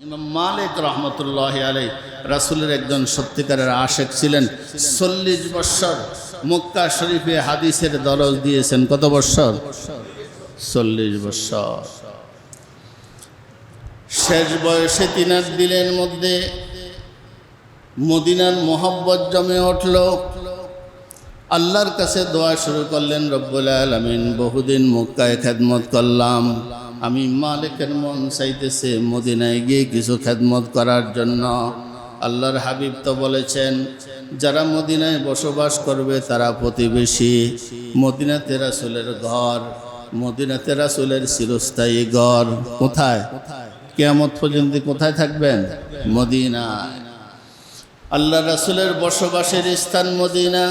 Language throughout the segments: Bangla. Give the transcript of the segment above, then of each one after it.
ইমাম মালিক রহমতুল্লাহ আলাই রাসূলের একজন সত্যিকারের আশেক ছিলেন। 40 বছর মক্কা শরীফে হাদিসের দরজ দিয়েছেন। কত বছর? 40 বছর। শেষ বয়সে তিনার দিলের মধ্যে মদিনার মোহব্বত জমে উঠল। আল্লাহর কাছে দোয়া শুরু করলেন, রব্বুল আলামিন, বহুদিন মক্কায় খেদমত করলাম, আমি মালিকের মন চাইতেছে মদিনায় গিয়ে কিছু খেদমত করার জন্য। আল্লাহর হাবিব তো বলেছেন, যারা মদিনায় বসবাস করবে তারা প্রতিবেশী। মদিনাতে রাসূলের ঘর, মদিনাতে রাসূলের চিরস্থায়ী ঘর। কোথায়? কিয়ামত পর্যন্ত কোথায় থাকবেন? মদিনায়। আল্লাহ রাসূলের বসবাসের স্থান মদিনা।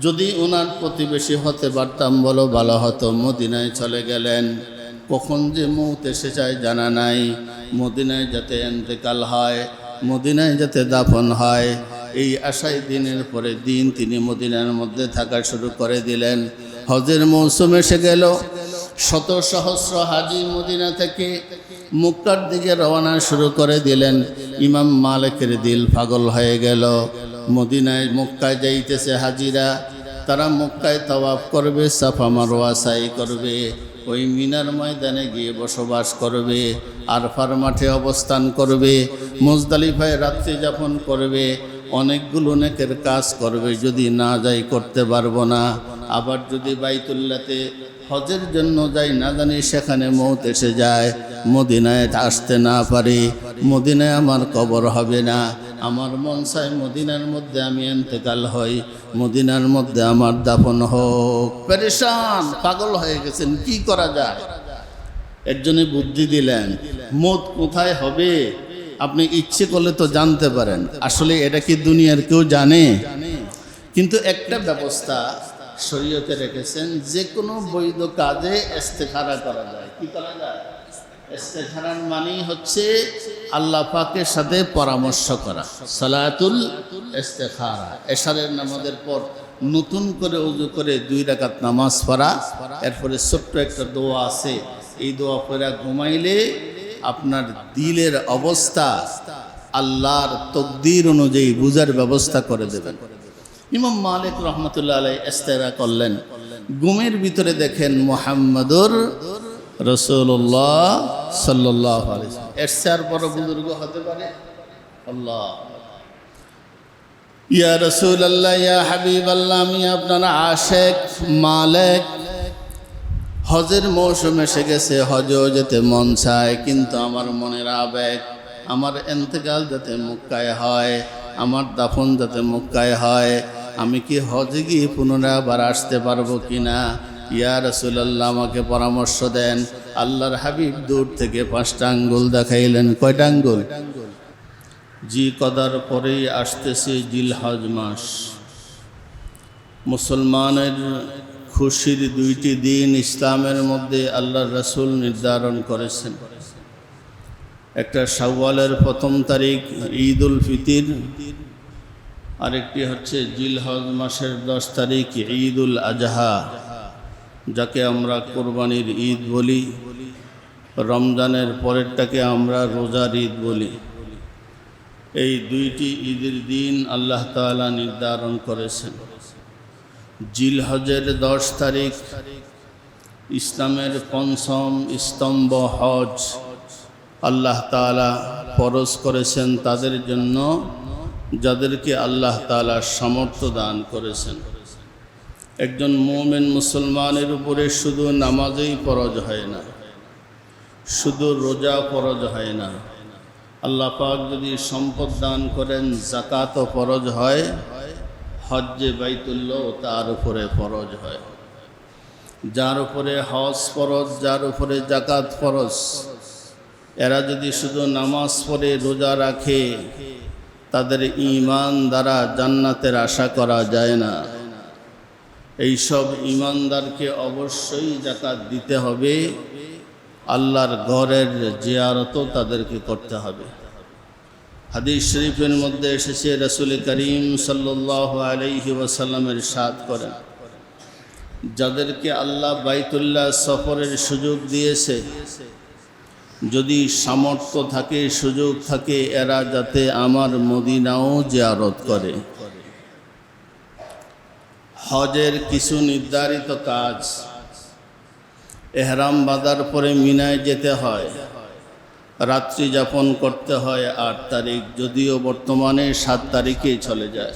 যদি ওনার প্রতিবেশী হতে পারতাম বলো ভালো হতো। মদিনায় চলে গেলেন, কখন যে মৌত এসে যায় জানা নাই। মদিনায় যাতে ইন্তেকাল হয়, মদিনায় যাতে দাফন হয়, এই আশায় দিনের পরে দিন তিনি মদিনার মধ্যে থাকা শুরু করে দিলেন। হজের মৌসুম এসে গেল। শত সহস্র হাজি মদিনা থেকে মক্কার দিকে রওনা শুরু করে দিলেন। ইমাম মালিকের দিল পাগল হয়ে গেল। মদিনায় মক্কায় যাইতেছে হাজিরা, তারা মক্কায় তাওয়াফ করবে, সাফা মারওয়া সাই করবে, ওই মিনার ময়দানে গিয়ে বসবাস করবে, আরফার মাঠে অবস্থান করবে, মুজদালিফায় রাত্রি যাপন করবে, অনেকগুলো নেকের কাজ করবে। যদি না যাই করতে পারবো না। আবার যদি বাইতুল্লাতে হজের জন্য যাই, না জানি সেখানে মৌত এসে যায়, মদিনায় আসতে না পারি, মদিনায় আমার কবর হবে না। আমার মন চায় মদিনার মধ্যে আমি ইন্তেকাল হই, মদিনার মধ্যে আমার দাফন হোক। পেরেশান, পাগল হয়ে গেছেন, কি করা যায়? এর জন্য বুদ্ধি দিলেন, মৌত কোথায় হবে আপনি ইচ্ছে করলে তো জানতে পারেন। আসলে এটা কি দুনিয়ার কেউ জানে? কিন্তু একটা ব্যবস্থা শরীয়তে রেখেছেন, যে কোনো বৈধ কাজে ইস্তেখারা করা যায়। কি করা যায়? ইস্তেখারার মানেই হচ্ছে আল্লাহ পাকের সাথে পরামর্শ করা। সালাতুল ইস্তেখারা। এশারের নামাজের পর নতুন করে ওযু করে 2 রাকাত নামাজ পড়া, এরপরে ছোট্ট একটা দোয়া আছে, এই দোয়া পড়া ঘুমাইলে আপনার দিলের অবস্থা আল্লাহর তকদির অনুযায়ী বুঝার ব্যবস্থা করে দেবেন। ইমাম মালিক রহমতুল্লাহ আলাইহি ইস্তেরা করলেন। ঘুমের ভিতরে দেখেন মুহাম্মাদুর রাসূলুল্লাহ সাল্লাল্লাহু আলাইহি ওয়াসাল্লাম। এর চেয়ে বড় বুজুর্গ হতে পারে? আল্লাহ, ইয়া রাসূলুল্লাহ, ইয়া হাবিবাল্লাহ, আমি আপনার আশেক মালিক। হজের মৌসুম এসে গেছে, হজও যেতে মন চায়, কিন্তু আমার মনের আবেগ, আমার ইন্তেকাল যাতে মক্কায় হয়, আমার দাফন যাতে মক্কায় হয়, আমি কি হজে গিয়ে পুনরায় আবার আসতে পারবো কিনা? ইয়া রাসূলুল্লাহ, আমাকে পরামর্শ দেন। আল্লাহর হাবিব দূর থেকে 5টা আঙ্গুল দেখাইলেন। কয়টা আঙ্গুল? জি কদার পরেই আসতেছে জিলহজ মাস। মুসলমানের খুশির 2টি দিন ইসলামের মধ্যে আল্লাহর রাসূল নির্ধারণ করেছেন। একটা শাওয়ালের 1ম তারিখ ঈদুল ফিতর, আরেকটি হচ্ছে জিলহজ মাসের 10 তারিখ ঈদুল আজহা, যাকে আমরা কোরবানির ঈদ বলি। রমজানের পরেরটাকে আমরা রোজার ঈদ বলি। এই 2টি ঈদের দিন আল্লাহ তাআলা নির্ধারণ করেছেন। জিলহজের 10 তারিখ ইসলামের 5ম স্তম্ভ হজ আল্লাহ তাআলা ফরজ করেছেন তাদের জন্য যাদেরকে আল্লাহ তাআলা সামর্থ্য দান করেছেন। একজন মুমিন মুসলমানের উপরে শুধু নামাজই ফরজ হয় না, শুধু রোজা ফরজ হয় না। আল্লাহ পাক যদি সম্পদ দান করেন, যাকাতও ফরজ হয়, হজ্জে বাইতুল্লাহ তার উপরে ফরজ হয়। যার উপরে হজ ফরজ, যার উপরে যাকাত ফরজ, এরা যদি শুধু নামাজ পড়ে রোজা রাখে, তাদের ঈমান দ্বারা জান্নাতের আশা করা যায় না। এইসব ঈমানদারকে অবশ্যই যাকাত দিতে হবে, আল্লাহর ঘরের জিয়ারতও তাদেরকে করতে হবে। হাদিস শরীফের মধ্যে এসেছে, রাসূল করিম সাল্লাল্লাহু আলাইহি ওয়াসাল্লামের ইরশাদ করেন, যাদেরকে আল্লাহ বাইতুল্লাহ সফরের সুযোগ দিয়েছে, যদি সামর্থ্য থাকে, সুযোগ থাকে, এরা যাতে আমার মদিনাও জিয়ারত করে। হজের কিছু নির্ধারিত কাজ, এহরাম বাঁধার পরে মিনায় যেতে হয়, রাত্রি যাপন করতে হয় 8 তারিখ, যদিও বর্তমানে 7 তারিখেই চলে যায়।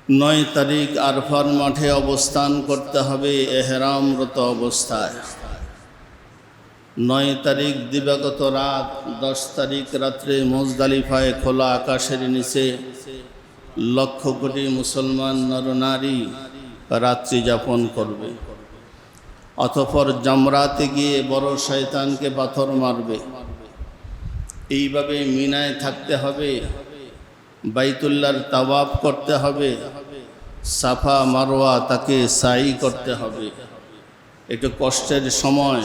9 তারিখ আরফার মাঠে অবস্থান করতে হবে এহরামরত অবস্থায়। 9 তারিখ দিবাগত রাত, 10 তারিখ রাত্রে মুজদালিফায় খোলা আকাশের নিচে লক্ষ কোটি মুসলমান নরনারী রাত্রি যাপন করবে। অতঃপর জামরাতে গিয়ে বড় শয়তানকে পাথর মারবে। এইভাবে মিনায় থাকতে হবে, বাইতুল্লাহর তাওয়াফ করতে হবে, সাফা মারওয়া তাকে সাই করতে হবে। একটু কষ্টের সময়।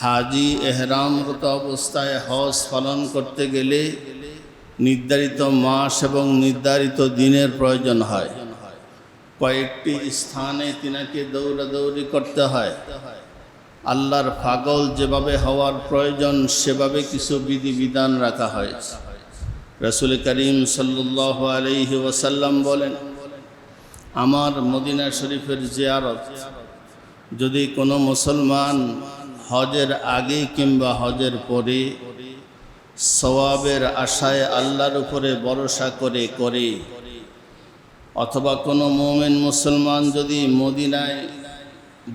হাজি এহরামরত অবস্থায় হজ পালন করতে গেলে নির্ধারিত মাস এবং নির্ধারিত দিনের প্রয়োজন হয়। কয়েকটি স্থানে তিনাকে দৌড়াদৌড়ি করতে হয়। আল্লাহর পাগল যেভাবে হওয়ার প্রয়োজন সেভাবে কিছু বিধিবিধান রাখা হয়। রাসূল করিম সাল্লাল্লাহু আলাইহি ওয়াসাল্লাম বলেন, আমার মদিনা শরীফের জিয়ারত যদি কোনো মুসলমান হজের আগে কিংবা হজের পরে সওয়াবের আশায় আল্লাহর উপরে ভরসা করে অথবা কোনো মুমিন মুসলমান যদি মদিনায়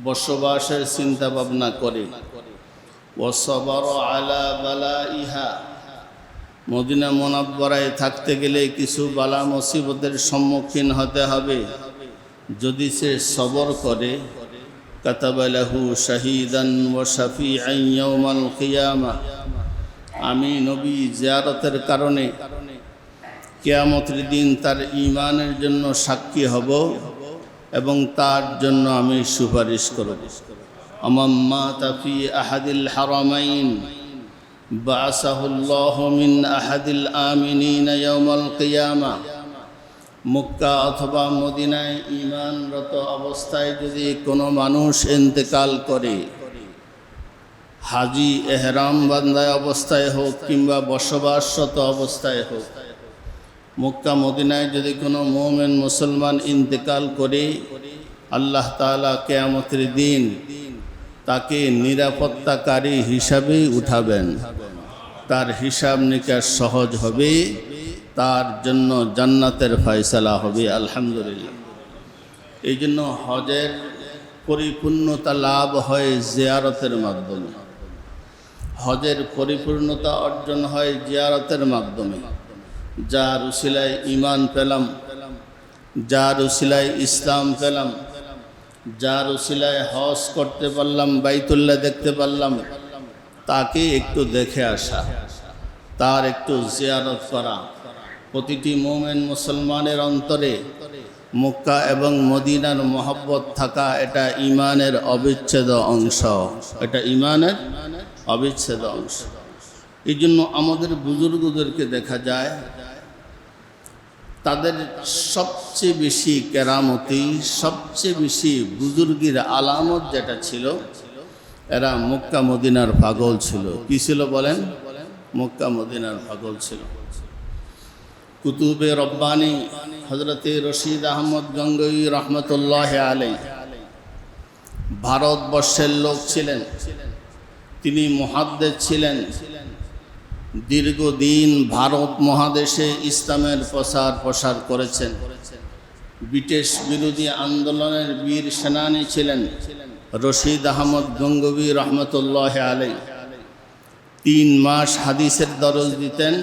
বসবাসের চিন্তা ভাবনা করে, ওয়াসবার আলা বালাইহা, মদিনা মুনাব্বরায় থাকতে গেলে কিছু বালা মুসিবতের সম্মুখীন হতে হবে, যদি সে সবর করে, কাতাবা লাহু শাহীদান ওয়া শাফীআন ইয়াউমাল কিয়ামা, আমি নবী জিয়ারতের কারণে কিয়ামতের দিন তার ঈমানের জন্য সাক্ষী হব এবং তার জন্য আমি সুপারিশ করব। আমান মাতা ফি আহাদিল হারামাইন বাআসাহুল্লাহু মিন আহাদিল আমিনিনা ইয়াউমাল কিয়ামা, মক্কা অথবা মদিনায় ঈমানরত অবস্থায় যদি কোনো মানুষ ইন্তেকাল করে, হাজি এহরাম বান্ধায় অবস্থায় হোক কিংবা বসবাসরত অবস্থায় হোক, মক্কা মদিনায় যদি কোনো মুমিন মুসলমান ইন্তেকাল করে, আল্লাহ তাআলা কিয়ামতের দিন তাকে নিরাপত্তাকারী হিসাবে উঠাবেন। তার হিসাব নিকাশ সহজ হবে, তার জন্য জান্নাতের ফয়সালা হবে। আলহামদুলিল্লাহ। এই জন্য হজের পরিপূর্ণতা লাভ হয় জিয়ারতের মাধ্যমে। হজের পরিপূর্ণতা অর্জন হয় জিয়ারতের মাধ্যমে। যার উসিলায় ঈমান পেলাম, যার উসিলায় ইসলাম পেলাম, যার উসিলায় হজ করতে পারলাম, বাইতুল্লাহ দেখতে পারলাম, তাকে একটু দেখে আসা, তার একটু জিয়ারত করা। প্রতিটি মুমিন মুসলমানের অন্তরে মক্কা এবং মদিনার মহব্বত থাকা, এটা ঈমানের অবিচ্ছেদ্য অংশ, এটা ঈমানের অবিচ্ছেদ্য অংশ। এই জন্য আমাদের বুজুর্গদেরকে দেখা যায় তাদের সবচেয়ে বেশি কেরামতি, সবচেয়ে বেশি বুজুর্গির আলামত যেটা ছিল, এরা মক্কা মদিনার পাগল ছিল। কি ছিল বলেন? মক্কা মদিনার পাগল ছিল। কুতুবে রব্বানি হযরতে রশিদ আহমদ গঙ্গোয়ী রহমতুল্লাহ আলাইহি ভারতবর্ষের লোক ছিলেন। তিনি মুহাদ্দিস ছিলেন। দীর্ঘদিন ভারত মহাদেশে ইসলামের প্রসার করেছেন। ব্রিটিশ বিরোধী আন্দোলনের বীর সেনানী ছিলেন রশিদ আহমদ গঙ্গোয়ী রহমতুল্লাহ আলাইহি। 3 মাস হাদিসের দরজ দিতেন,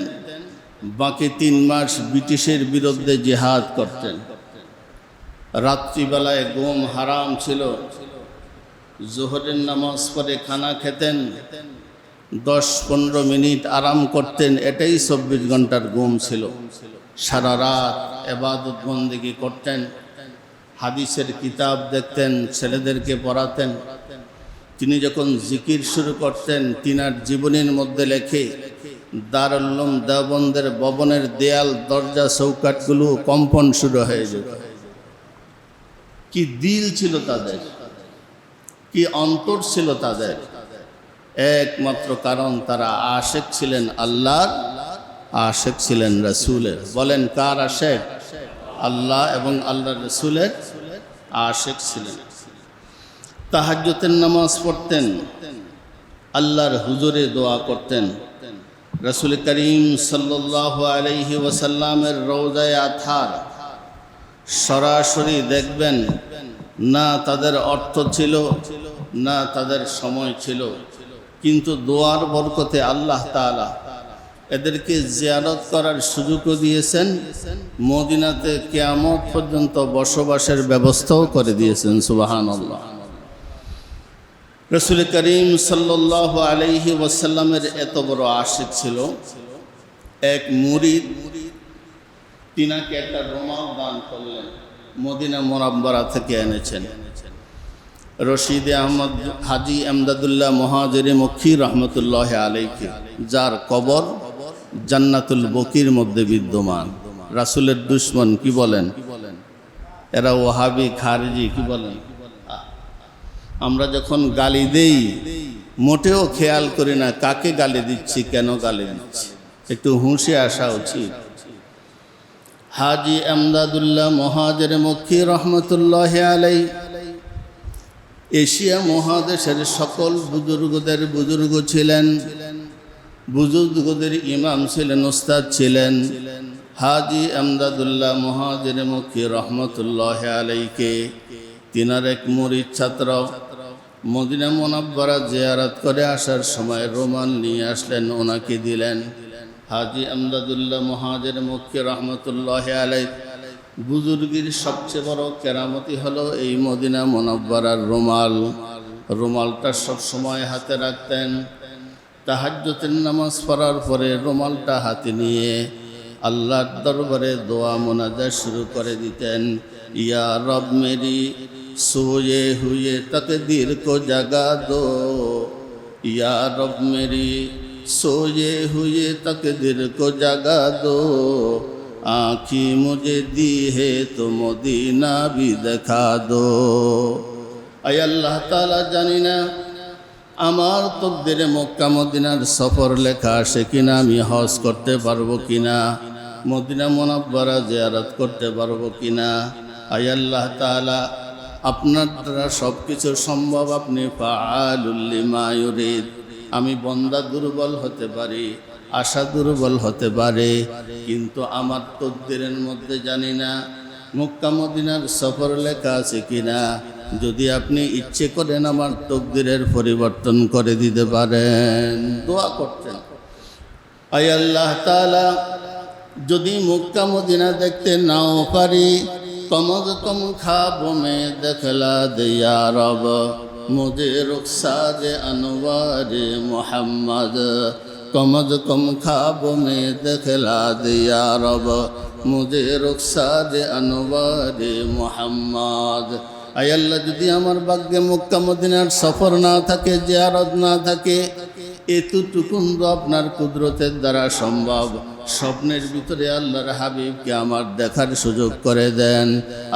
বাকি 3 মাস ব্রিটিশের বিরুদ্ধে জিহাদ করতেন। রাত্রিবেলায় ঘুম হারাম ছিল। জোহরের নামাজ পড়ে খানা খেতেন, 10-15 মিনিট আরাম করতেন, এটাই 24 ঘন্টার ঘুম ছিল। সারা রাত ইবাদত বন্দেগী করতেন, হাদিসের কিতাব দেখতেন, ছেলেদেরকে পড়াতেন। তিনি যখন জিকির শুরু করতেন, তিনার জীবনীর মধ্যে লেখে দারুল উলুম দেওবন্দের ভবনের দেয়াল, দরজা, চৌকাঠগুলো কম্পন শুরু হয়ে যেত। কি দিল ছিল তাদের, কি অন্তর ছিল তাদের। একমাত্র কারণ তারা আশেক ছিলেন আল্লাহর, আশেক ছিলেন রাসূলের। বলেন কার আশেক? আল্লাহ এবং আল্লাহর রাসূলের আশেক ছিলেন। তাহাজ্জুদের নামাজ পড়তেন, আল্লাহর হুজুরে দোয়া করতেন। রাসূল করিম সাল্লাল্লাহু আলাইহি ওয়াসাল্লামের রওজায়ে আতহার সরাসরি দেখবেন, না তাদের অর্থ ছিল না তাদের সময় ছিল, কিন্তু দোয়ার বরকতে আল্লাহ তাআলা এদেরকে জিয়ারত করার সুযোগও দিয়েছেন, মদিনাতে কিয়ামত পর্যন্ত বসবাসের ব্যবস্থাও করে দিয়েছেন। সুবহানাল্লাহ। রাসূল করিম সাল্লাল্লাহু আলাইহি ওয়াসাল্লামের এত বড় আশিক ছিল, এক মুরিদ তিনাকে একটা রুমাল দান করলেন, মদিনা মুনাব্বারা থেকে এনেছেন। রশিদ আহমদ হাজী এমদাদুল্লাহ মুহাজিরে মক্কি রহমতুল্লাহ আলাইহি, যার কবর জান্নাতুল বকির মধ্যে বিদ্যমান। রাসূলের দুশমন কি বলেন? এরা ওহাবি খারিজি কি বলেন? আমরা যখন গালি দেই মোটেও খেয়াল করি না কাকে গালি দিচ্ছি, কেন গালি দিচ্ছি, একটু হুঁশে আসা উচিত। হাজী এমদাদুল্লাহ মুহাজিরে মক্কি রহমতুল্লাহ আলাইহি এশিয়া মহাদেশের সকল বুজুর্গদের বুজুর্গ ছিলেন, বুজুর্গদের ইমাম ছিলেন, উস্তাদ ছিলেন। হাজী এমদাদুল্লাহ মুহাজিরে মক্কি রহমতুল্লাহ আলাইহিকে তিনার এক মুরিদ ছাত্র মদিনা মুনাব্বারা জিয়ারত করে আসার সময় রুমাল নিয়ে আসলেন, ওনাকে দিলেন। হাজী এমদাদুল্লাহ মুহাজিরে মক্কি রহমতুল্লাহ আলাইহি বুজুর্গির সবচেয়ে বড় কেরামতি হলো এই মদিনা মুনাব্বারার রুমাল। রুমালটা সব সময় হাতে রাখতেন। তাহাজ্জুদের নামাজ পড়ার পরে রুমালটা হাতে নিয়ে আল্লাহর দরবারে দোয়া মোনাজাত শুরু করে দিতেন। ইয়া রব মেরি সোয়ে হুয়ে তকদীর কো জাগা দো, ইয়া রব মেরি সোয়ে হুয়ে তকদীর কো জাগা দো, आँखी मुझे दी है तो मदीना भी दिखा दो। আয় আল্লাহ তাআলা, জানি না আমার তকদিরে মক্কা মদিনার সফর লেখা আছে কিনা, আমি হজ করতে পারবো কিনা, মদিনা মুনাব্বারা জিয়ারত করতে পারবো কিনা। আয় আল্লাহ তাআলা, আপনার দ্বারা সব কিছু সম্ভব, আপনি ফাআলুল লিমা ইউরিদ। আমি বন্দা দুর্বল হতে পারি, আশা দুর্বল হতে পারে, কিন্তু আমার তকদিরের মধ্যে জানি না মক্কা মদিনার সফর লেখা আছে কিনা। যদি আপনি ইচ্ছে করেন আমার তকদিরের পরিবর্তন করে দিতে পারেন। দোয়া করতেন, আয় আল্লাহ তাআলা, যদি মক্কা মদিনা দেখতে নাও পারি, কমজ কম খাবো মে দেখলা দে ইয়া রব, মুঝে রুখসাদ আনওয়ারে মোহাম্মদ, कमज कम ख्वाब में दिखला दिया रब, मुझे रुखसाद अनवार मोहम्मद। आय अल्लाह, যদি আমার ভাগ্যে মক্কা মদিনার সফর না থাকে, জিয়ারত না থাকে, এতটুকুন তো আপনার কুদরতের দ্বারা সম্ভব। স্বপ্নের ভিতরে আল্লাহর হাবিবকে আমার দেখার সুযোগ করে দেন।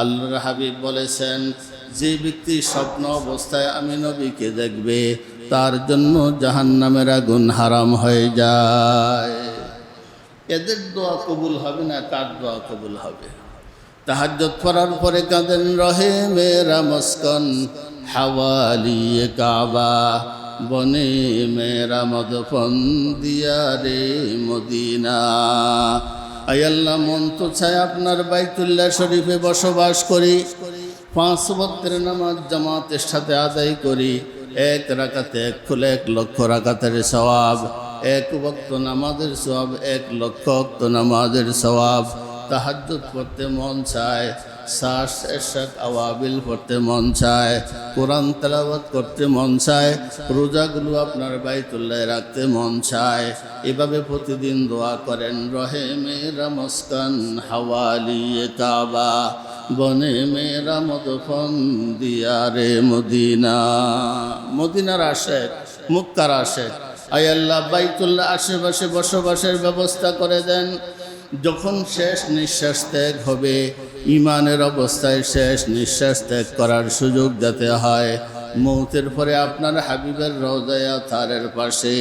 আল্লাহর হাবিব বলেছেন, যে ব্যক্তি স্বপ্ন অবস্থায় আমি নবীকে দেখবে তার জন্য জাহান্নামের আগুন হারাম হয়ে যায়। এদের দোয়া কবুল হবে না, কার দোয়া কবুল হবে? তাহাজ্জুদ পড়ার পরে কাঁদেন, রহে মেরা মস্কন হাওয়ালি কাবা, বনে মেরা মদফন দিয়ারে মদিনা। আয় আল্লাহ, মন তো চায় আপনার বাইতুল্লাহ শরীফে বসবাস করি, 5 ওয়াক্তের নামাজ জামাতের সাথে আদায় করি, এক রাকাতে 1 খুলে 1 লক্ষ রাকাতের সওয়াব, 1 ওয়াক্ত নামাজের সওয়াব 1 লক্ষ ওয়াক্ত নামাজের সওয়াব। তাহাজ্জুদ পড়তে মন চায়, শ্বাস এরশাদ আওয়াবিল পড়তে মন চায়, কোরআন তেলাওয়াত করতে মন চায়, রোজাগুলো আপনার বাইতুল্লাহ রাখতে মন চায়। এভাবে প্রতিদিন দোয়া করেন, রহে মেরা মস্কান হাওয়ালি কাবা, বনে মেরা মদফন দিয়ারে মদিনা। মদিনার আশেক, মক্কার আশেক, আয় আল্লাহ, বাইতুল্লাহ আশেপাশে বসবাসের ব্যবস্থা করে দেন। যখন শেষ নিঃশ্বাস ত্যাগ হবে, ইমানের অবস্থায় শেষ নিঃশ্বাস ত্যাগ করার সুযোগ যাতে হয়, মৌতের পরে আপনার হাবিবের রওজায়ে আতহারের পাশে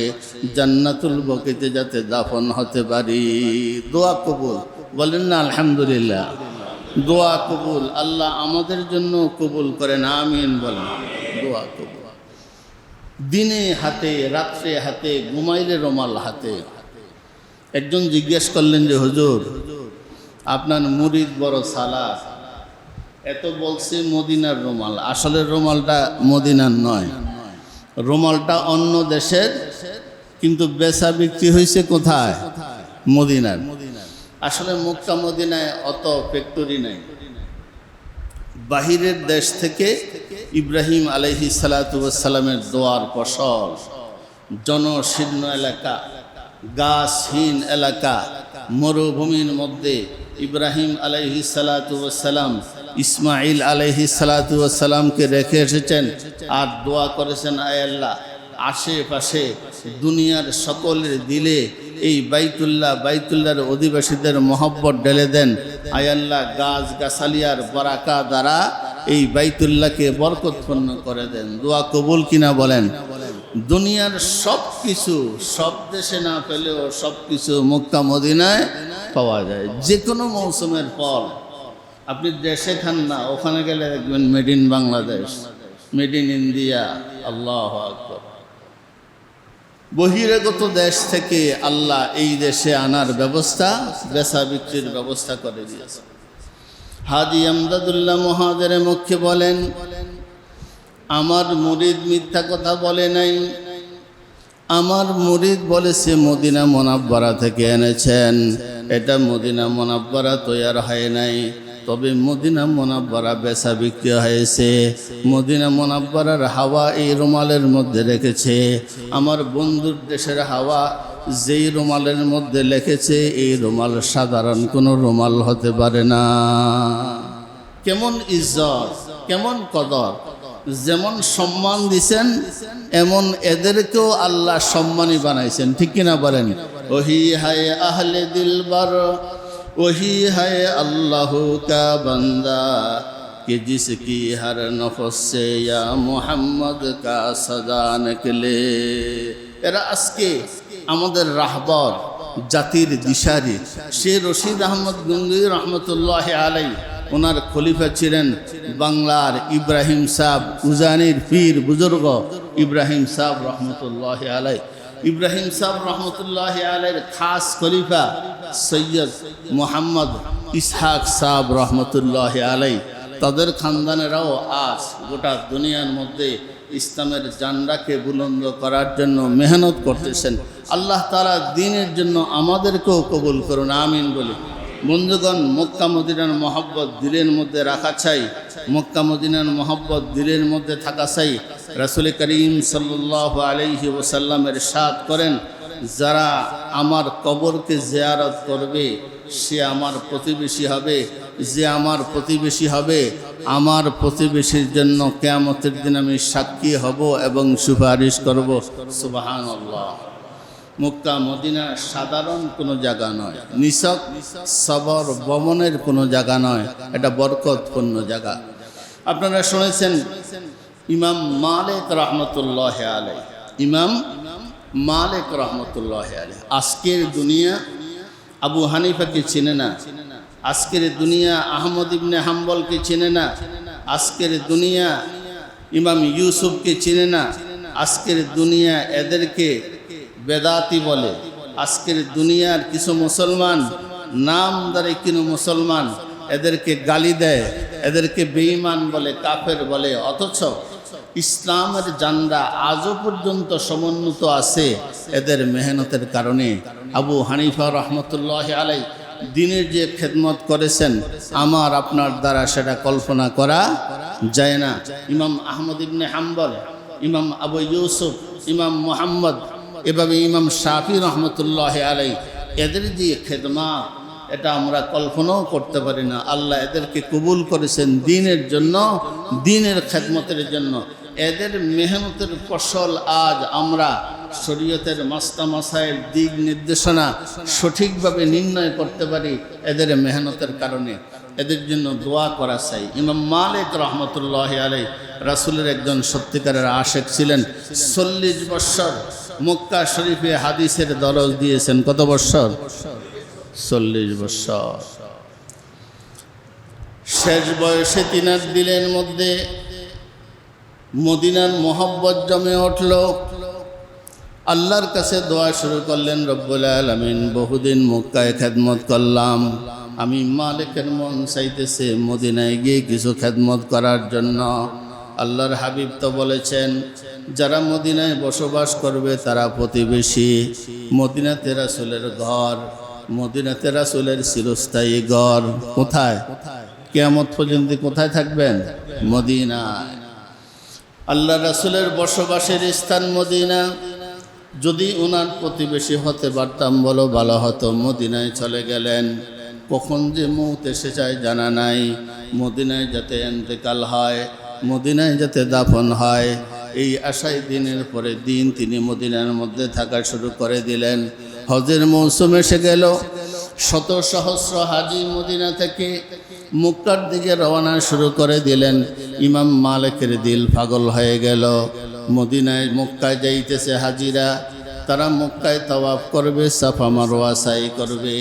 জান্নাতুল বকিতে যাতে দাফন হতে পারি। দোয়া কবুল, বলেন না আলহামদুলিল্লাহ। দোয়া কবুল, আল্লাহ আমাদের জন্য কবুল করেন, আমিন বলেন। দোয়া কবুল। দিনে হাতে, রাত্রে হাতে, ঘুমাইলে রুমাল হাতে। একজন জিজ্ঞেস করলেন যে হুজুর, আপনার মুরিদ বড় সালাহ, এত বলছে মদিনার রুমাল, আসলে রুমালটা মদিনার নয়, রুমালটা অন্য দেশের, কিন্তু বেচা বিক্রি হয়েছে কোথায়? মদিনার। আসলে মক্কা মদিনায় অত ফ্যাক্টরি নাই। বাহিরের দেশ থেকে ইব্রাহিম আলাইহিস সালাতু ওয়াস সালামের দোয়ার ফসল, জনশীর্ণ এলাকা, গাছহীন এলাকা, মরুভূমির মধ্যে ইব্রাহিম আলাইহিস সালাতু ওয়াস সালাম ইসমাইল আলাইহিস সালাতু ওয়াস সালামকে রেখে এসেছেন আর দোয়া করেছেন, আয় আল্লাহ আশেপাশে দুনিয়ার সকলের দিলে এই বাইতুল্লাহর অধিবাসীদের মহব্বত ঢেলে দেন। আয় আল্লাহ গাছ গাছালিয়ার বারাকা দ্বারা এই বাইতুল্লাহকে বরকতপূর্ণ করে দেন। দোয়া কবুল কিনা বলেন। দুনিয়ার সব কিছু সব দেশে না পেলেও সব কিছু মক্কা মদিনায় পাওয়া যায়। যে কোনো মৌসুমের ফল আপনি দেশে খান না, ওখানে গেলে দেখবেন made in Bangladesh, made in India. আল্লাহু আকবার। বহিরাগত দেশ থেকে আল্লাহ এই দেশে আনার ব্যবস্থা, বেচা বিক্রির ব্যবস্থা করে দিয়েছে। হাজি আমদাদুল্লাহ মুহাজিরে মক্কি বলেন, আমার মুরিদ মিথ্যা কথা বলে নাই, আমার মুরিদ বলেছে মদিনা মুনাব্বারা থেকে এনেছেন। এটা মদিনা মুনাব্বারা তৈয়ার হয় নাই, তবে মদিনা মুনাব্বারা বেচা বিক্রি হয়েছে। মদিনা মুনাব্বারার হাওয়া এই রুমালের মধ্যে রেখেছে। আমার বন্ধুর দেশের হাওয়া যেই রুমালের মধ্যে লেখেছে, এই রুমাল সাধারণ কোনো রুমাল হতে পারে না। কেমন ইজ্জত, কেমন কদর, যেমন সম্মান দিছেন এমন এদেরকেও আল্লাহ সম্মানী বানাইছেন, ঠিক কিনা বলেন? ওহি হায় আহলে দিলবার, वही है अल्लाह का बंदा कि जिसकी हर नफ्स से या मोहम्मद का सदा निकले। এরা আজকে আমাদের রাহবর, জাতির দিশারি। সে রশিদ আহমদ গঙ্গুই রহমতুল্লাহ আলাই, ওনার খলিফা ছিলেন বাংলার ইব্রাহিম সাহেব, উজানির পীর বুজুর্গ ইব্রাহিম সাহেব রহমতুল্লাহ আলাই। ইব্রাহিম সাহেব রহমতুল্লাহ আলাইয়ের খাস খলিফা সৈয়দ মোহাম্মদ ইসহাক সাহেব রহমতুল্লাহ আলাই। তাদের খানদানেরাও আজ গোটা দুনিয়ার মধ্যে ইসলামের জান্ডাকে বুলন্দ করার জন্য মেহনত করতেছেন। আল্লাহ তাআলা দ্বীনের জন্য আমাদেরকেও কবুল করুন, আমিন বলি। বন্ধুগণ, মক্কা মদিনার মহব্বত দিলের মধ্যে রাখা চাই, মক্কা মদিনার মহব্বত দিলের মধ্যে থাকা চাই। রাসূল করিম সাল্লাল্লাহু আলাইহি ওয়াসাল্লামের ইরশাদ করেন, যারা আমার কবরকে জিয়ারত করবে সে আমার প্রতিবেশী হবে, যে আমার প্রতিবেশী হবে আমার প্রতিবেশীর জন্য কিয়ামতের দিন আমি সাক্ষী হব এবং সুপারিশ করব। সুবহানাল্লাহ। মক্কা মদিনা সাধারণ কোনো জায়গা নয়, নিছক সবর বমনের কোনো জায়গা নয়, এটা বরকতপূর্ণ জায়গা। আপনারা শুনেছেন ইমাম মালিক রহমতুল্লাহ আলাই, ইমাম মালিক রহমতুল্লাহ আলাই আজকের দুনিয়া আবু হানিফাকে চেনে না, আজকের দুনিয়া আহমদ ইবনে হাম্বলকে চেনে না, আজকের দুনিয়া ইমাম ইউসুফকে চেনে না, আজকের দুনিয়া এদেরকে বেদাতি বলে। আজকের দুনিয়ার কিছু মুসলমান, নামদারি কিছু মুসলমান এদেরকে গালি দেয়, এদেরকে বেঈমান বলে, কাফের বলে। অথচ ইসলামের জান্ডা আজও পর্যন্ত সমুন্নত আছে এদের মেহনতের কারণে। আবু হানিফা রহমতুল্লাহ আলাই দিনের যে খেদমত করেছেন, আমার আপনার দ্বারা সেটা কল্পনা করা যায় না। ইমাম আহমদ ইবনে হাম্বল, ইমাম আবু ইউসুফ, ইমাম মুহাম্মদ, এভাবে ইমাম শাফি রহমতুল্লাহ আলাই, এদের যে খেদমত এটা আমরা কল্পনাও করতে পারি না। আল্লাহ এদেরকে কবুল করেছেন দ্বীনের জন্য, দ্বীনের খেদমতের জন্য। এদের মেহনতের ফসল আজ আমরা শরীয়তের মাস্তা মাসাইল দিক নির্দেশনা সঠিকভাবে নির্ণয় করতে পারি এদের মেহনতের কারণে। এদের জন্য দোয়া করা চাই। ইমাম মালিক রহমতুল্লাহ আলাই রাসূলের একজন সত্যিকারের আশেক ছিলেন। 40 বছর মক্কা শরীফে হাদিসের দরজ দিয়েছেন। কত বছর? 40 বছর। শেষ বয়সে তিনার দিলের মধ্যে মদিনার মোহব্বত জমে উঠল। আল্লাহর কাছে দোয়া শুরু করলেন, রব্বুল আলামিন বহুদিন মক্কায় খেদমত করলাম, আমি মালিকের মন চাইতেছে মদিনায় গিয়ে কিছু খেদমত করার জন্য। আল্লাহর হাবিব তো বলেছেন যারা মদিনায় বসবাস করবে তারা প্রতিবেশী। মদিনাতে রাসূলের ঘর, মদিনাতে রাসূলের চিরস্থায়ী ঘর। কোথায়? কিয়ামত পর্যন্ত কোথায় থাকবেন? মদিনায়। আল্লাহ রাসূলের বসবাসের স্থান মদিনা। যদি ওনার প্রতিবেশী হতে পারতাম বলো ভালো হতো। মদিনায় চলে গেলেন, কখন যে মৌত এসে যায় জানা নাই। মদিনায় যাতে ইন্তেকাল হয়, মদিনায় যাতে দাফন হয়, এই আশায় দিনের পরে দিন তিনি মদিনার মধ্যে থাকা শুরু করে দিলেন। হজের মৌসুম এসে গেল। শত সহস্র হাজি মদিনা থেকে মক্কার দিকে রওনা শুরু করে দিলেন। ইমাম মালিকের দিল পাগল হয়ে গেল। মদিনায় মক্কায় যাইতেছে হাজিরা, তারা মক্কায় তাওয়াফ করবে, সাফা মারওয়া সাই করবে,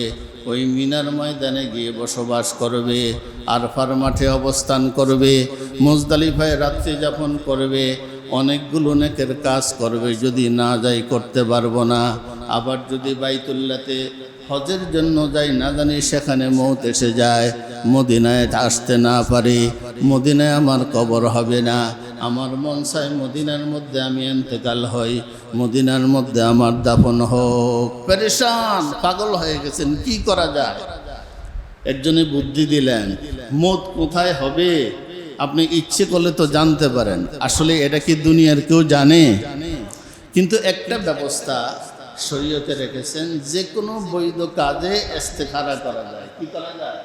ওই মিনার ময়দানে গিয়ে বসবাস করবে, আরফার মাঠে অবস্থান করবে, মুজদালিফায় রাত্রি যাপন করবে, অনেকগুলো নেকের কাজ করবে। যদি না যাই করতে পারবো না। আবার যদি বাইতুল্লাতে হজের জন্য যাই না জানি সেখানে মৌত এসে যায়, মদিনায় আসতে না পারি, মদিনায় আমার কবর হবে না। আমার মন চায় মদিনার মধ্যে আমি ইন্তেকাল হই, মদিনার মধ্যে আমার দাফন হোক। পেরেশান, পাগল হয়ে গেছেন, কি করা যায়? এর জন্য বুদ্ধি দিলেন, মৌত কোথায় হবে আপনি ইচ্ছে করলে তো জানতে পারেন। আসলে এটা কি দুনিয়ার কেউ জানে? কিন্তু একটা ব্যবস্থা শরীয়তে রেখেছেন, যে কোনো বৈধ কাজে ইস্তেখারা করা যায়। কি করা যায়?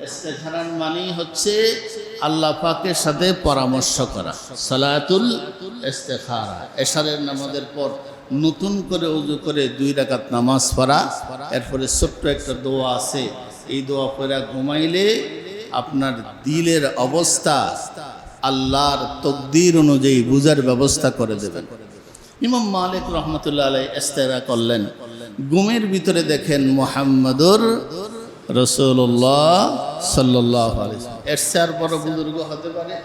ইস্তেখারার মানেই হচ্ছে আল্লাহ পাকের সাথে পরামর্শ করা। সালাতুল ইস্তেখারা। এশারের নামাজের পর নতুন করে ওযু করে 2 রাকাত নামাজ পড়া, এরপরে ছোট্ট একটা দোয়া আছে, এই দোয়া পড়া ঘুমাইলে আপনার দিলের অবস্থা আল্লাহর তকদির অনুযায়ী বুঝার ব্যবস্থা করে দেবেন। ইমাম মালিক রহমতুল্লাহ আলাইহি ইস্তেরা করলেন। ঘুমের ভিতরে দেখেন মুহাম্মাদুর রাসূলুল্লাহ সাল্লাল্লাহু আলাইহি ওয়াসাল্লাম। এর চেয়ে বড় বুজুর্গ হতে পারে?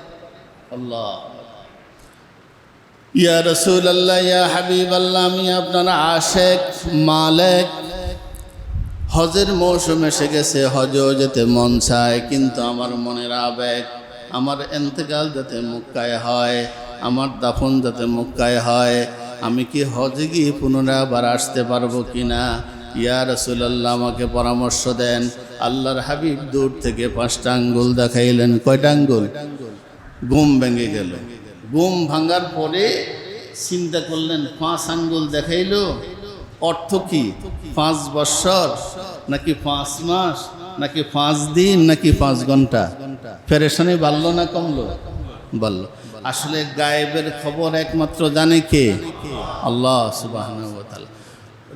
আল্লাহ, ইয়া রাসূলুল্লাহ, ইয়া হাবিবাল্লাহ, আমি আপনার আশেক মালিক। হজের মৌসুম এসে গেছে, হজও যেতে মন চায়, কিন্তু আমার মনের আবেগ আমার ইন্তেকাল যাতে মক্কায় হয়, আমার দাফন যাতে মক্কায় হয়। আমি কি হজে গিয়ে পুনরায় আবার আসতে পারবো কিনা? ইয়া রাসূলুল্লাহ, আমাকে পরামর্শ দেন। আল্লাহর হাবিব দূর থেকে 5টা আঙ্গুল দেখাইলেন। কয়টা আঙ্গুল? ঘুম ভেঙে গেল। ঘুম ভাঙার পরে চিন্তা করলেন, 5 আঙ্গুল দেখাইলো, অর্থ কি? 5 বছর নাকি 5 মাস নাকি 5 দিন নাকি 5 ঘন্টা? পেরেশানি বাড়লো না কমলো? বাড়লো। আসলে গায়েবের খবর একমাত্র জানে কে? আল্লাহ সুবহানাহু ওয়া তাআলা।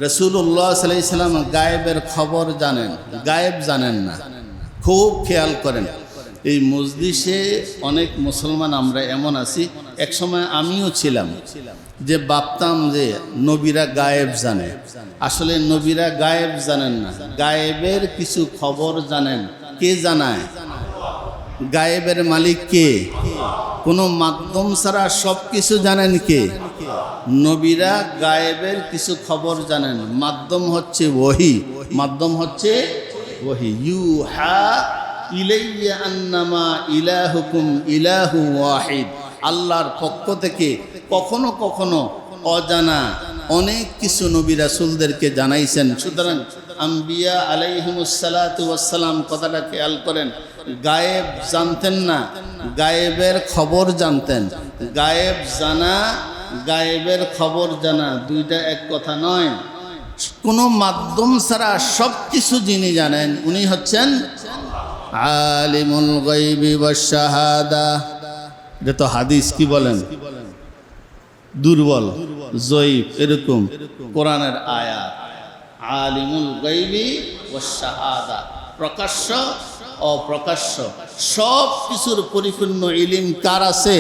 রাসূলুল্লাহ সাল্লাল্লাহু আলাইহি ওয়াসাল্লাম গায়েবের খবর জানেন, গায়েব জানেন না। খুব খেয়াল করেন। এই মজলিসে অনেক মুসলমান আমরা এমন আছি, এক সময় আমিও ছিলাম, যে ভাবতাম যে নবীরা গায়েব জানে। আসলে নবীরা গায়েব জানেন না, গায়েবের কিছু খবর জানেন। কে জানায়? গায়েবের মালিক কে? কোনো মাধ্যম ছাড়া সব কিছু জানেন কে? নবীরা গায়েবের কিছু খবর জানেন, মাধ্যম হচ্ছে ওহী। মাধ্যম হচ্ছে ওহী। ইউহা ইলাইয়া আন্নামা ইলাহুকুম ইলাহু ওয়াহিদ। আল্লাহর পক্ষ থেকে কখনো কখনো অজানা অনেক কিছু নবী রাসূলদেরকে জানাইছেন। সুতরাং আম্বিয়া আলাইহিমুস সালাতু ওয়াস সালাম কথাটা খেয়াল করেন। গায়েব জানতেন না, গায়েবের খবর জানতেন। গায়েব জানা, গায়েবের খবর জানা দুইটা এক কথা নয়। কোনো মাধ্যম ছাড়া সব কিছু যিনি জানেন উনি হচ্ছেন আলিমুল গায়বি ওয়াশ শাহাদা। এটা তো হাদিস, কি বলেন? দুর্বল, জয়ীফ, এরকম কোরআনের আয়াত। আলিমুল গায়বি ওয়াশ শাহাদা, প্রকাশ্য অপ্রকাশ্য সব কিছুর পরিপূর্ণ ইলিম কার আছে?